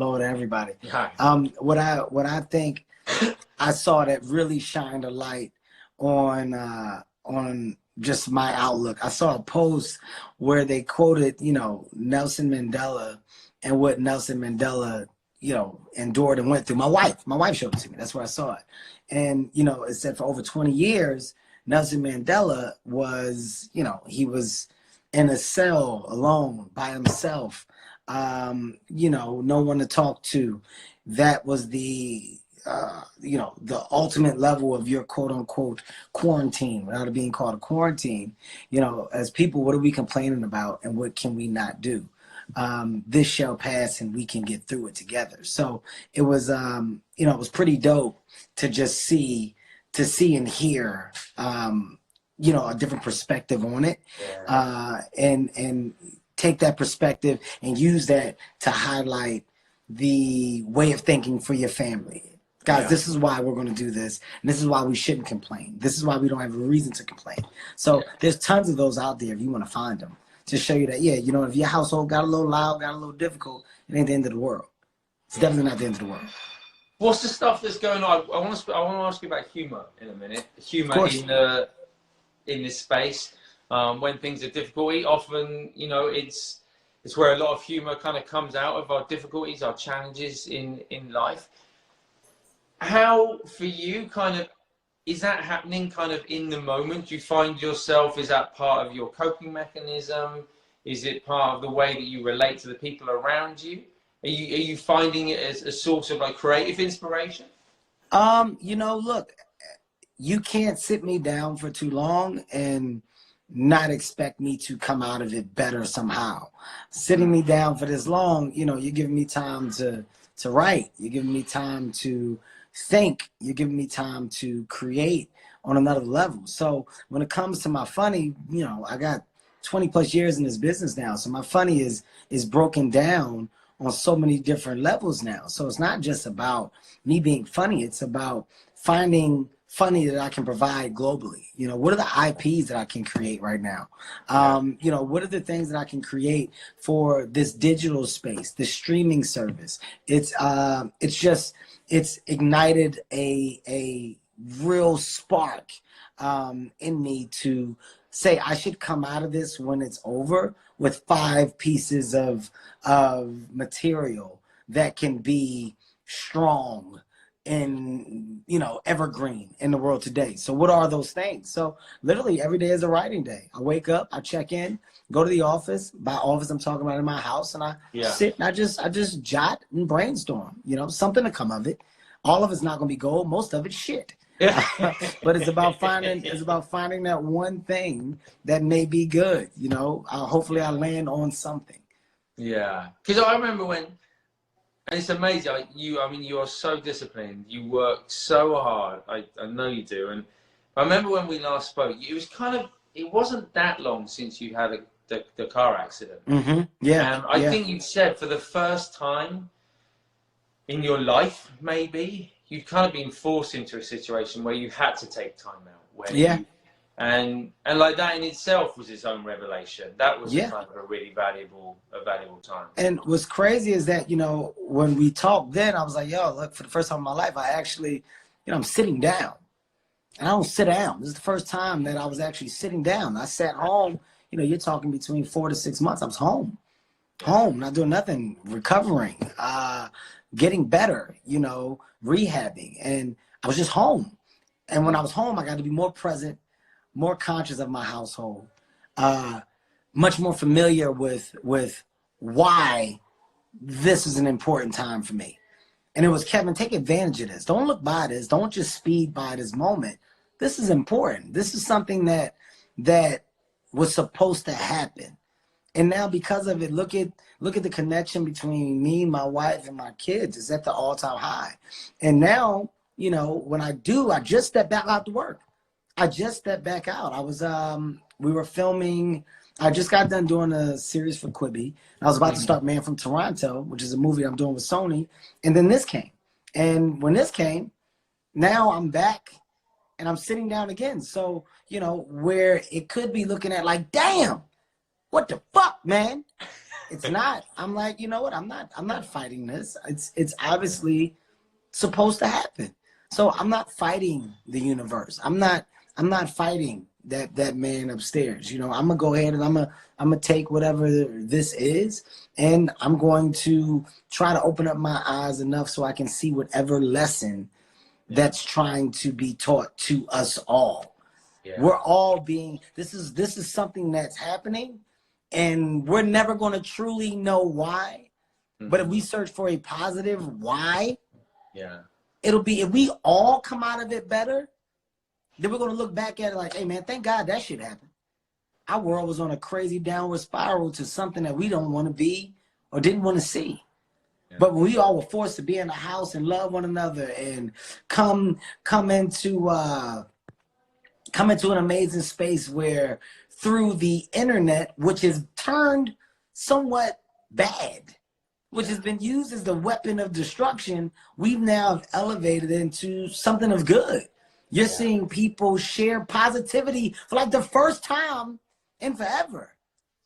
Hello to everybody. Hi. What I think I saw that really shined a light on just my outlook. I saw a post where they quoted, Nelson Mandela and what Nelson Mandela, endured and went through. My wife showed it to me. That's where I saw it. And, it said for over 20 years, Nelson Mandela was, he was in a cell alone by himself. No one to talk to. That was the ultimate level of your quote unquote quarantine, without it being called a quarantine. As people, what are we complaining about and what can we not do? This shall pass and we can get through it together. So it was, it was pretty dope to just see and hear, a different perspective on it, and take that perspective and use that to highlight the way of thinking for your family. Guys, this is why we're going to do this. And this is why we shouldn't complain. This is why we don't have a reason to complain. So there's tons of those out there if you want to find them to show you that, if your household got a little loud, got a little difficult, it ain't the end of the world. It's definitely not the end of the world. What's the stuff that's going on? I want to ask you about humor in a minute. Humor in this space. When things are difficult, often, it's where a lot of humor kind of comes out of our difficulties, our challenges in life. How, for you, kind of, is that happening kind of in the moment? Do you find yourself, is that part of your coping mechanism? Is it part of the way that you relate to the people around you? Are you finding it as a source of like creative inspiration? Look, you can't sit me down for too long and not expect me to come out of it better somehow. Sitting me down for this long, you're giving me time to write. You're giving me time to think. You're giving me time to create on another level. So when it comes to my funny, I got 20 plus years in this business now. So my funny is broken down on so many different levels now. So it's not just about me being funny. It's about finding funny that I can provide globally. What are the IPs that I can create right now? What are the things that I can create for this digital space, this streaming service? It's ignited a real spark in me to say I should come out of this when it's over with 5 pieces of material that can be strong and evergreen in the world today. So what are those things? So literally every day is a writing day. I wake up, I check in, go to the office. By office, I'm talking about in my house, and I sit and I just jot and brainstorm. Something to come of it. All of it's not gonna be gold. Most of it's shit. But it's about finding that one thing that may be good. Hopefully I land on something. Yeah, because I remember when. And it's amazing. You are so disciplined. You work so hard. I know you do. And I remember when we last spoke, it wasn't that long since you had the car accident. Mm-hmm. Yeah. And I think you said for the first time in your life, maybe, you'd kind of been forced into a situation where you had to take time out. And like that in itself was its own revelation. That was kind of a really valuable time. And what's crazy is that, when we talked then, I was like, yo, look, for the first time in my life, I actually, I'm sitting down. And I don't sit down. This is the first time that I was actually sitting down. I sat home, you're talking between 4 to 6 months. I was home, not doing nothing, recovering, getting better, rehabbing. And I was just home. And when I was home, I got to be more present, more conscious of my household, much more familiar with why this is an important time for me. And it was, Kevin, take advantage of this. Don't look by this. Don't just speed by this moment. This is important. This is something that was supposed to happen. And now because of it, look at the connection between me, my wife, and my kids is at the all-time high. And now, when I just step back out to work. I just stepped back out. I was, we were filming, I just got done doing a series for Quibi. I was about to start Man from Toronto, which is a movie I'm doing with Sony. And then this came. And when this came, now I'm back and I'm sitting down again. So, where it could be looking at like, damn, what the fuck, man? it's not. I'm like, you know what? I'm not fighting this. It's obviously supposed to happen. So I'm not fighting the universe. I'm not fighting that man upstairs. You know, I'm gonna go ahead and I'm gonna take whatever this is, and I'm going to try to open up my eyes enough so I can see whatever lesson that's trying to be taught to us all. Yeah. We're all being, this is something that's happening, and we're never going to truly know why. Mm-hmm. But if we search for a positive why, it'll be, if we all come out of it better, then we're going to look back at it like, hey man, thank God that shit happened. Our world was on a crazy downward spiral to something that we don't want to be or didn't want to see. Yeah. But when we all were forced to be in a house and love one another and come into an amazing space where through the internet, which is turned somewhat bad, which has been used as the weapon of destruction, we've now elevated into something of good. You're seeing people share positivity for like the first time in forever.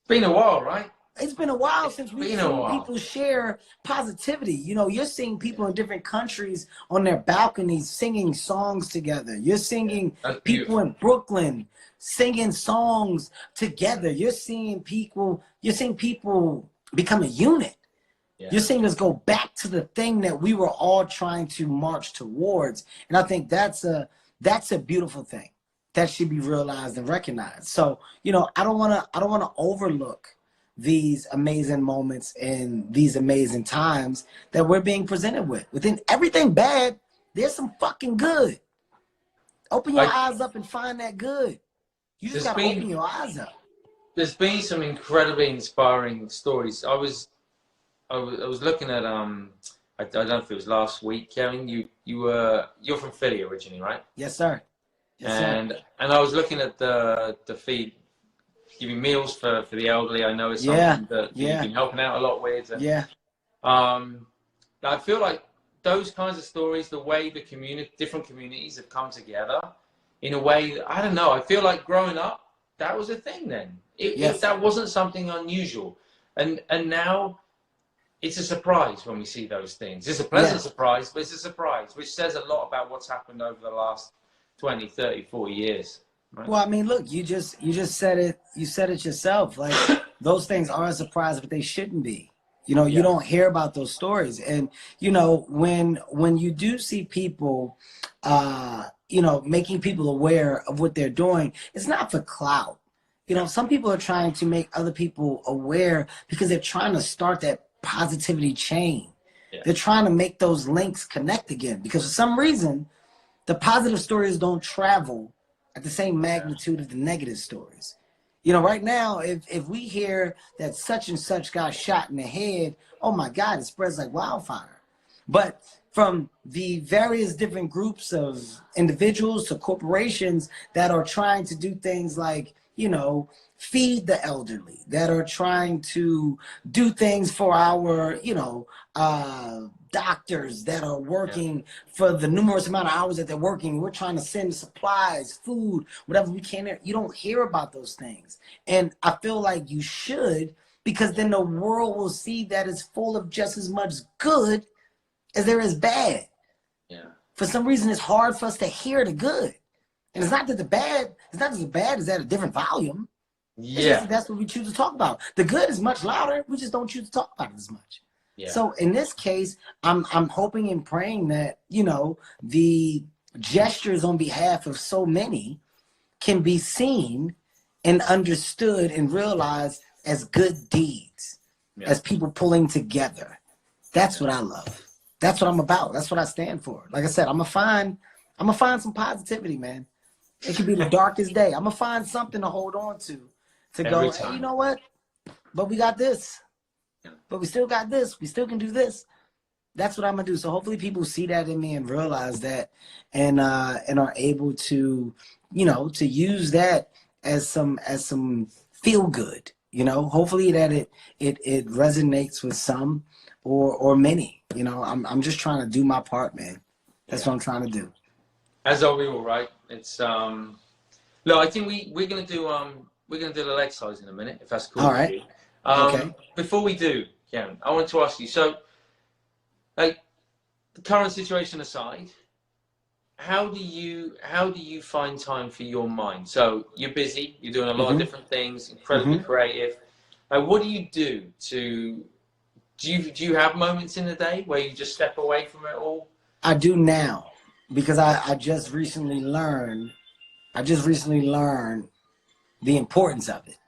It's been a while, right? It's been a while since we've seen people share positivity. You know, you're seeing people in different countries on their balconies singing songs together. You're seeing people in Brooklyn singing songs together. You're seeing people become a unit. Yeah. You're seeing us go back to the thing that we were all trying to march towards. And I think that's a beautiful thing that should be realized and recognized. So, you know, I don't want to overlook these amazing moments and these amazing times that we're being presented with. Within everything bad, there's some fucking good. Open your eyes up and find that good. You just gotta open your eyes up. There's been some incredibly inspiring stories. I was looking at I don't know if it was last week, Kevin. You're from Philly originally, right? Yes, sir. Yes, sir. And I was looking at the feed, giving meals for the elderly. I know it's something that you've been helping out a lot with. And, I feel like those kinds of stories, the way the different communities have come together in a way, I don't know, I feel like growing up, that was a thing then. That wasn't something unusual. And now it's a surprise when we see those things. It's a pleasant surprise, but it's a surprise, which says a lot about what's happened over the last 20, 30, 40 years. Right? Well, I mean, look, you just said it. You said it yourself. Like, those things are a surprise, but they shouldn't be. You know, you don't hear about those stories. And, you know, when you do see people, you know, making people aware of what they're doing, it's not for clout. You know, some people are trying to make other people aware because they're trying to start that positivity chain. Yeah. They're trying to make those links connect again, because for some reason, the positive stories don't travel at the same magnitude of the negative stories. You know, right now, if we hear that such and such got shot in the head, oh my God, it spreads like wildfire. But from the various different groups of individuals to corporations that are trying to do things like, you know, feed the elderly, that are trying to do things for our, you know, doctors that are working for the numerous amount of hours that they're working. We're trying to send supplies, food, whatever we can. You don't hear about those things. And I feel like you should, because then the world will see that it's full of just as much good as there is bad. Yeah. For some reason, it's hard for us to hear the good. And it's not that the bad is at a different volume. Yeah. It's just that that's what we choose to talk about. The good is much louder. We just don't choose to talk about it as much. Yeah. So in this case, I'm hoping and praying that, you know, the gestures on behalf of so many can be seen and understood and realized as good deeds, as people pulling together. That's what I love. That's what I'm about. That's what I stand for. Like I said, I'm gonna find some positivity, man. It could be the darkest day. I'm gonna find something to hold on to go, hey, you know what? But we got this. But we still got this. We still can do this. That's what I'm gonna do. So hopefully people see that in me and realize that, and are able to, you know, to use that as some feel good. You know, hopefully that it resonates with some or many. You know, I'm just trying to do my part, man. That's what I'm trying to do. As are we all, right? It's look, I think we're gonna do a little exercise in a minute, if that's cool. All right. Okay. Before we do, Kevin, I want to ask you, so like the current situation aside, how do you find time for your mind? So you're busy, you're doing a lot of different things, incredibly creative. What do you do to do you have moments in the day where you just step away from it all? I do now, because I just recently learned the importance of it.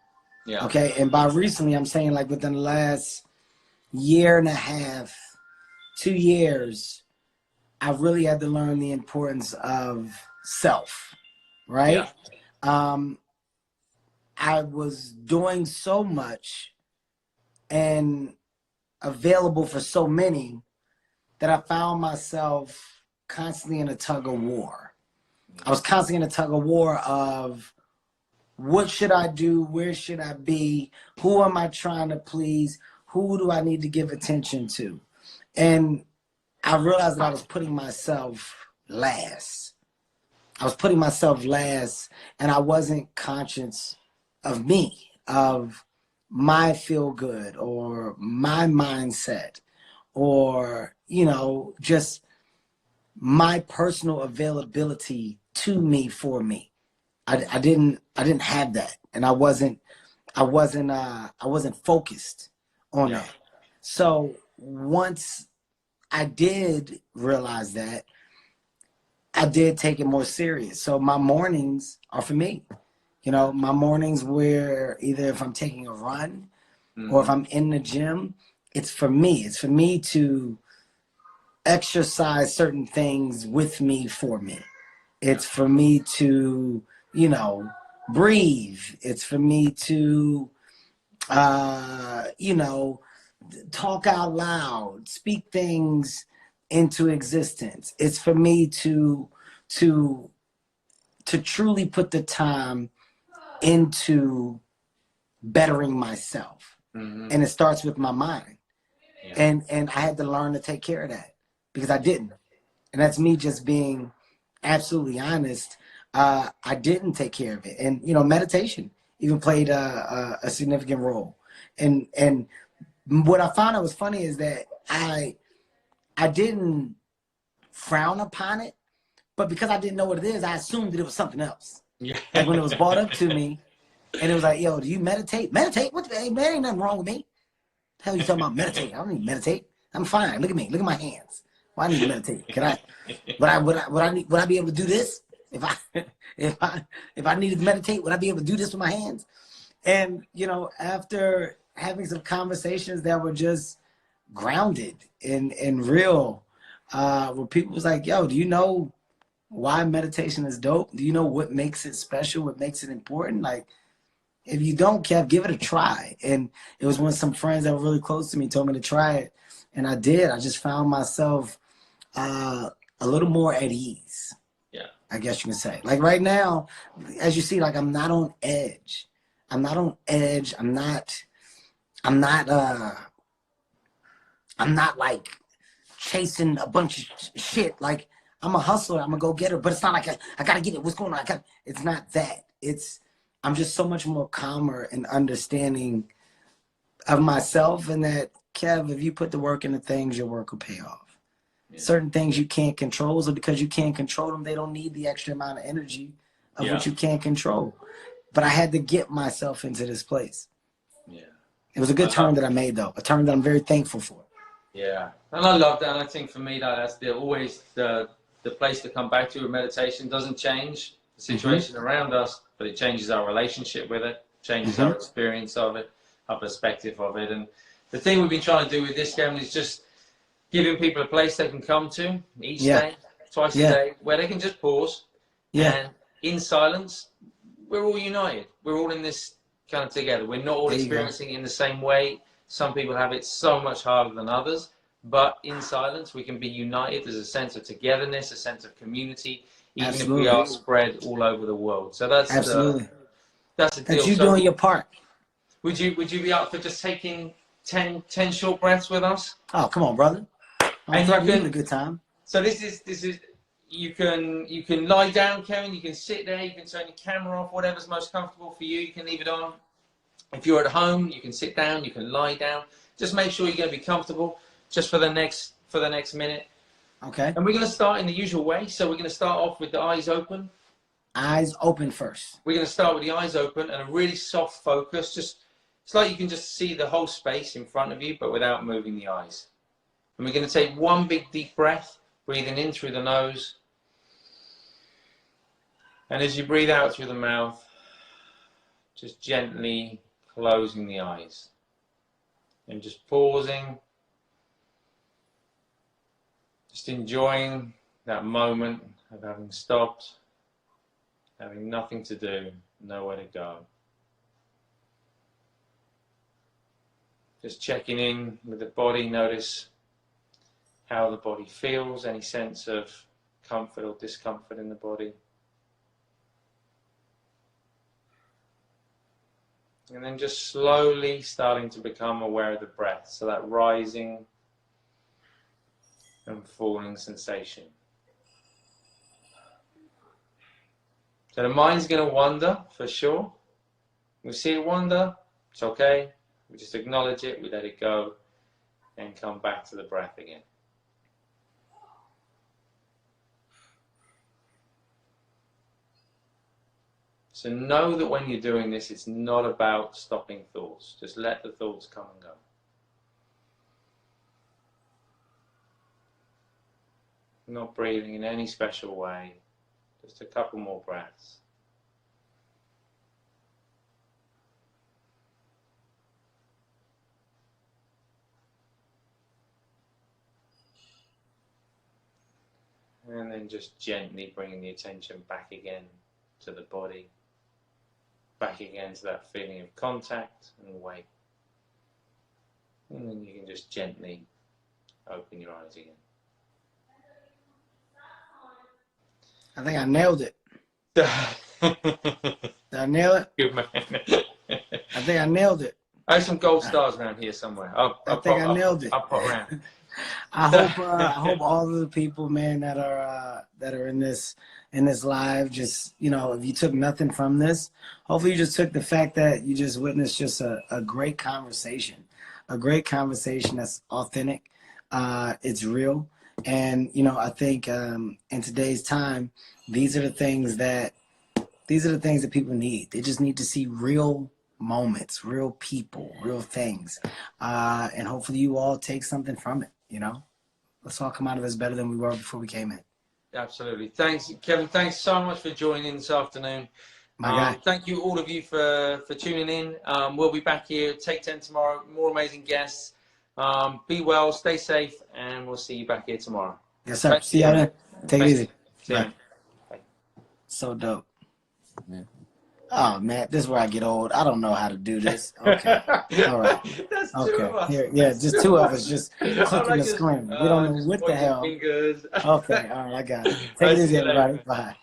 Yeah. Okay. And by recently, I'm saying like within the last year and a half, 2 years, I really had to learn the importance of self, right? Yeah. I was doing so much and available for so many that I found myself constantly in a tug of war. I was constantly in a tug of war of what should I do? Where should I be? Who am I trying to please? Who do I need to give attention to? And I realized that I was putting myself last. I was putting myself last, and I wasn't conscious of me, of my feel good or my mindset, or, just my personal availability to me, for me. I didn't have that, and I wasn't focused on that. So once I did realize that, I did take it more serious. So my mornings are for me. My mornings where either if I'm taking a run or if I'm in the gym, it's for me. It's for me to exercise certain things with me, for me. It's for me to, breathe. It's for me to, talk out loud, speak things into existence. It's for me to truly put the time into bettering myself. And it starts with my mind. And I had to learn to take care of that, because I didn't. And that's me just being absolutely honest. I didn't take care of it. And, meditation even played a significant role. And what I found out was funny is that I didn't frown upon it, but because I didn't know what it is, I assumed that it was something else. Yeah. Like when it was brought up to me, and it was like, "Yo, do you meditate? Meditate? What? Hey, man, ain't nothing wrong with me. The hell you talking about meditate? I don't need to meditate. I'm fine. Look at me. Look at my hands. Why I need to meditate? Can I? Would I be able to do this if I needed to meditate? Would I be able to do this with my hands?" And after having some conversations that were just grounded and real, where people was like, "Yo, do you know why meditation is dope? Do you know what makes it special? What makes it important? Like, if you don't, Kev, give it a try." And it was when some friends that were really close to me told me to try it, and I did. I just found myself a little more at ease. Yeah, I guess you can say. Like right now, as you see, like I'm not on edge. I'm not on edge. I'm not like chasing a bunch of shit. Like, I'm a hustler. I'm a go-getter, but it's not like I gotta get it. What's going on? It's not that. I'm just so much more calmer and understanding of myself, and that, Kev, if you put the work into things, your work will pay off. Yeah. Certain things you can't control, so because you can't control them, they don't need the extra amount of energy of what you can't control. But I had to get myself into this place. Yeah. It was a good turn that I made, though. A turn that I'm very thankful for. Yeah. And I love that. And I think for me, that's always the place to come back to with meditation. Doesn't change the situation around us, but it changes our relationship with it, changes our experience of it, our perspective of it. And the thing we've been trying to do with this game is just giving people a place they can come to each day, twice a day, where they can just pause. And in silence, we're all united. We're all in this kind of together. We're not all experiencing it in the same way. Some people have it so much harder than others. But in silence, we can be united. There's a sense of togetherness, a sense of community, even if we are spread all over the world. So that's that's the deal. That's you doing your part. Would you be up for just taking 10 short breaths with us? Oh, come on, brother. I'm having a good time. So this is you can lie down, Kevin. You can sit there. You can turn your camera off. Whatever's most comfortable for you. You can leave it on. If you're at home, you can sit down, you can lie down. Just make sure you're going to be comfortable just for the next minute. Okay. And we're going to start in the usual way. So we're going to start off with the eyes open. Eyes open first. We're going to start with the eyes open and a really soft focus. Just, it's like you can just see the whole space in front of you, but without moving the eyes. And we're going to take one big deep breath, breathing in through the nose. And as you breathe out through the mouth, just gently closing the eyes. And just pausing. Just enjoying that moment of having stopped, having nothing to do, nowhere to go. Just checking in with the body, notice how the body feels, any sense of comfort or discomfort in the body. And then just slowly starting to become aware of the breath, so that rising and falling sensation. So the mind's going to wander for sure. We see it wander, it's okay. We just acknowledge it, we let it go, and come back to the breath again. So know that when you're doing this, it's not about stopping thoughts. Just let the thoughts come and go. Not breathing in any special way. Just a couple more breaths. And then just gently bringing the attention back again to the body. Back again to that feeling of contact and weight. And then you can just gently open your eyes again. I think I nailed it. Did I nail it? Good man. I think I nailed it. I have some gold stars around here somewhere. I think I nailed it. I'll put around. I hope all of the people, man, that are in this live, just, you know, if you took nothing from this, hopefully you just took the fact that you just witnessed just a great conversation that's authentic. It's real. And, you know, I think in today's time, these are the things that people need. They just need to see real moments, real people, real things. And hopefully you all take something from it, you know? Let's all come out of this better than we were before we came in. Absolutely. Thanks, Kevin. Thanks so much for joining this afternoon. My guy. Thank you, all of you, for tuning in. We'll be back here at Take 10 tomorrow. More amazing guests. Be well, stay safe, and we'll see you back here tomorrow. Yes, sir. See you later. Take it easy. Bye. So dope. Yeah. Oh man, this is where I get old. I don't know how to do this. Okay. All right. That's okay. two of us. Here, yeah, just two of us just clicking the screen. We don't know what the hell. Fingers. Okay. All right. I got it. Take it easy, everybody. Bye.